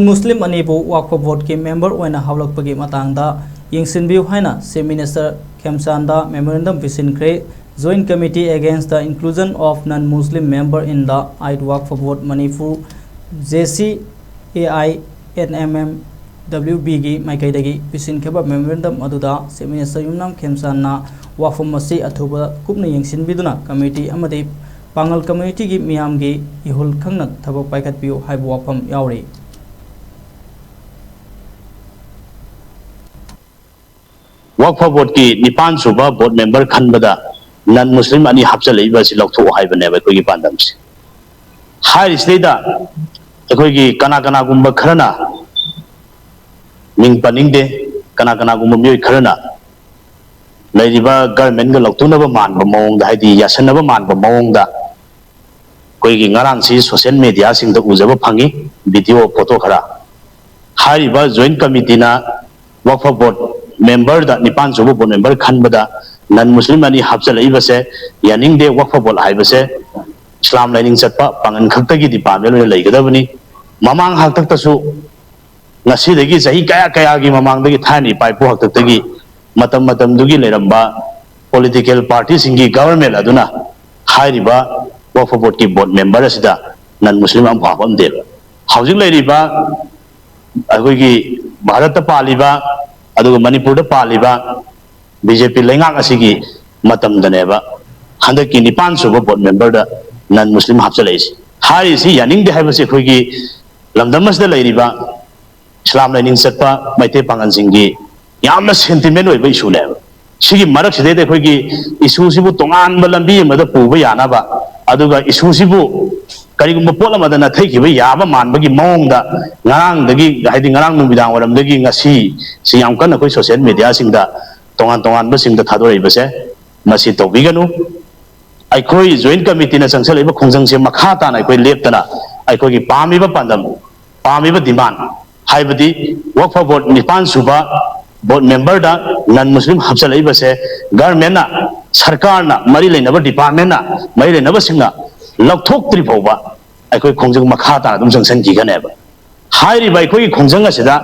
Muslim anibu Wakfa Board ki member oina hawlakpagi matangda yengsinbiu haina Chief Minister Khemsanda memorandum visinkre Joint Committee Against the Inclusion of Non-Muslim Member in the Eid Wakfa Board Manipur JCAI NMM WB gi maikaidagi visinkeba memorandum aduda Chief Minister Yumnam Khemsanda Wakfa masi athuba kupna yengsinbiduna committee amadi Pangal community gi miyam gi ihul khangna thabak paikhatpiu haibu wafam yauri Wakfa Board ki Nipan Suba board member khanbada non-Muslim ani hapchalaiba si lautho haibaneba koi gi pandamsi hai isleida koi gi kana gumba kharana ming paningde kana gumba myoi kharana lairiba government ga lautunaba manba mawong da haidi yasanaba manba mawong da koi gi ngarang si social media sing da ujaba phangi video photo khara hariba joint committee na Wakfa Board member da Nipan Suba board member khanbada non-Muslim ani hapchalaiba se yaning de Wakfa Board haiba se Islam learning chatpa pangan khaktagi department le laigadabani mamang haktaktasu ngasi degi sahi kaya gi mamang degi thani paipu haktaktagi matam dugi leramba political party singi government aduna hairiba Wakfa Board ki board member asida non-Muslim am phapam de housing leriba agogi Bharat paliba aduga Manipur da paliba BJP lengak asigi matam daneba handaki Nipan Suba board member da non-Muslim hapchalais hari si yaning de haibase khogi lamdamas da leiriba Islam learning chatpa maite pangan singi yamna sentiment oi bai issue leba sigi marak side de khogi issue sibu tongan ba lambi ma da puba yana ba aduga issue sibu karigumba potla madana thaikiba yaba manbagi mawongda ngarang dagi haidi ngarang numidang waram dagi ngasi si yam kana koi social media singda tongan ba singda thadorei base masi tobiganu ai koi joint committee na sangsal iba khongjang se makha ta na koi leptana ai koi gi pami ba pandam pami ba demand haibadi Wakfa Board Nipan Suba board member da non-Muslim hapchalai base government na sarkar na mari leinaba department na mari leinaba singa Lakthok Tripova, I could Konjang Makata, Dumsan Kiganeva. Highly by Koi Konjanga Sida,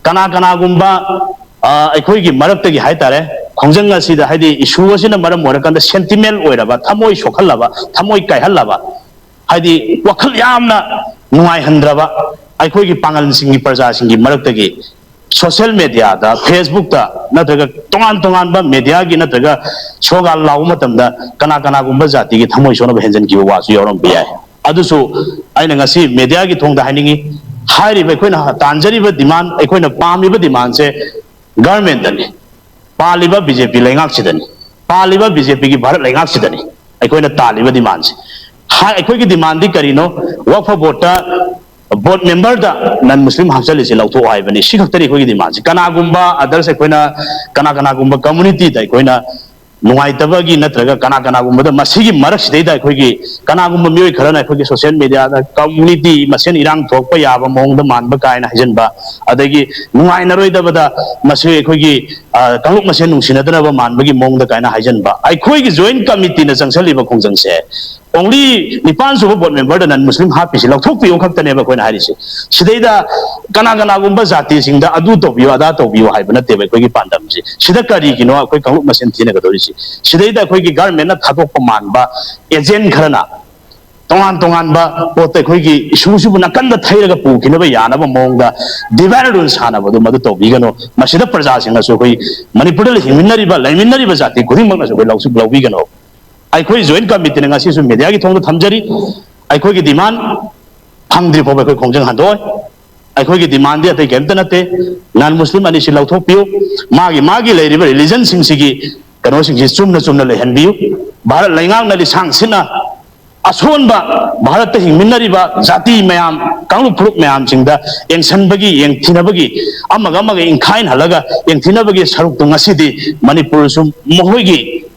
Kana Gumba, I could give Marataki Haitare, Konjanga Sida Hadi, issue was in a Madam Morakan, the sentiment or about Tamoi Shokalava, Tamoi Kaihalava, Hadi Wakalyamna, Nuai Handrava, I could give Pangal Singi Persa Singi Marataki. Social media da Facebook da nataga tongan ba media gi nataga sogal laumatam da kana gumba jati gi thamoi sona henjan ki wa su yorom biya adusu aina ngasi media gi thong da haningi hairi ba koina tanjari ba demand koina pami ba demand se government dani paliba BJP lengak sidani paliba BJP gi bharat lengak sidani koina taliba demand se ha koi gi demand di karino Wakfa Board ta board member da non-Muslim hapchali se lautho haibani sikhaktari koi demand kana gumba others koina kana gumba community dai koina nungai tabagi natraga kana gumba da masigi marak sidai da koi gi kana gumba myoi kharana koi gi social media da community masen irang thokpa yaba mong da manba kaina hajanba adagi nungai naroi da bada masi koi gi kangluk masen nungsinadana ba manbagi mong da kaina hajanba ai koi gi joint committee na sangsali ba khongjang se only Nipan Suba board member da non-Muslim happy si lautho pi khakta ba koina harise sidaida kana gumba jati singda adu tobiyo ada tobiyo haibana tebe koi gi pandam si sida kari gino koi kangluk masen thina ga dori si sidaida koi gi government na thadok pamanba agent kharana tongan ba pote koi gi issue sibu nakanda thairaga pu kinaba yanaba mongda divide rule sana badu madu tobigano masida praja singa so koi Manipur le himinari ba laiminari ba jati khuding magna so koi lausu lawbigano I could join committee and assist media to the Tamjari. I could get demand Hungry for Konjang Hando. I could get demand that they came to Nate, non-Muslim and Ishilotopio, Magi lady religion Singsigi, Kanosing his Sumna Henview, Barat Langang Sang Sina, Asonba, Barat Minariba, Zati Mayam, Kangu Pruk Mayam Singda, Yang Sanbagi, Yang Tinabagi, Amagama in Kain Halaga, Yang Tinabagi Sarutunga City, Manipur Mohogi.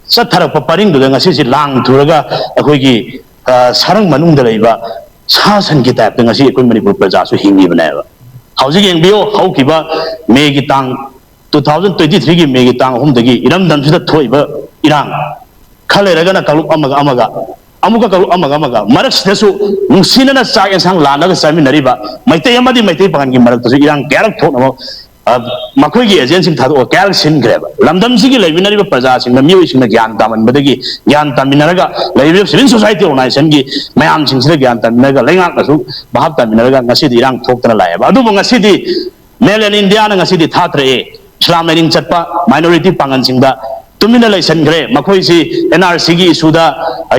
Satara paparing do ngasi si lang thuraga akhoi sarang manung da leiba sasan ki type ngasi akoi Manipur praja su hingi banaiba hauji yeng bio haukiba May gi tang 2023 gi May gi tang hum dagi iram dam sida thoiba irang khale raga na kalup amaga amuka karu amaga marak sidasu nungsina na sa sang lanaga saminariba maitai amadi maitai pangan gi marak tasu irang kerak thokna makoi gi agency thado kerak sin greba lamdam sigi leibinariba praja sing na mioi sing na gyan taman badagi gyan taminaraga leibi civil society organization gi mayam sing sira gyan taminaga lengak nasu bahab taminaraga ngasi di irang thokna laeba adu ngasi di male in india na ngasi di thatre islam learning chatpa minority pangan sing da tumina laisan gre makoi si nrc gi isuda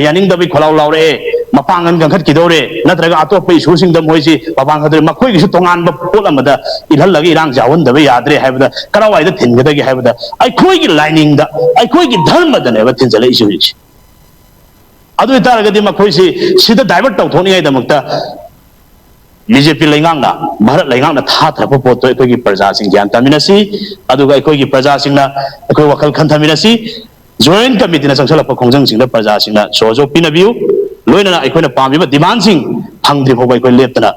yaning da bi kholau laure mapangan gan khat kidore natraga atop isu sing da moi si papang khadre makoi gi su tongan ba pol amada ilhal lagi irang jawon da ba yadre haibda karawai da thin gada gi haibda ai khoi gi lining da ai khoi gi dharma da ne ba thin jale isu chi adu itaraga di makoi si sida divert tau thoni ai da makta BJP lengang na Bharat lengang na tha thapa poto ekoi gi praja sing gyan taminasi aduga ekoi gi praja sing na ekoi wakal khan taminasi joint committee na sangsala pa khongjang sing na praja sing na sojo pinabiu loina na ekoi na pamiba demand sing phangdri phobai ekoi leptana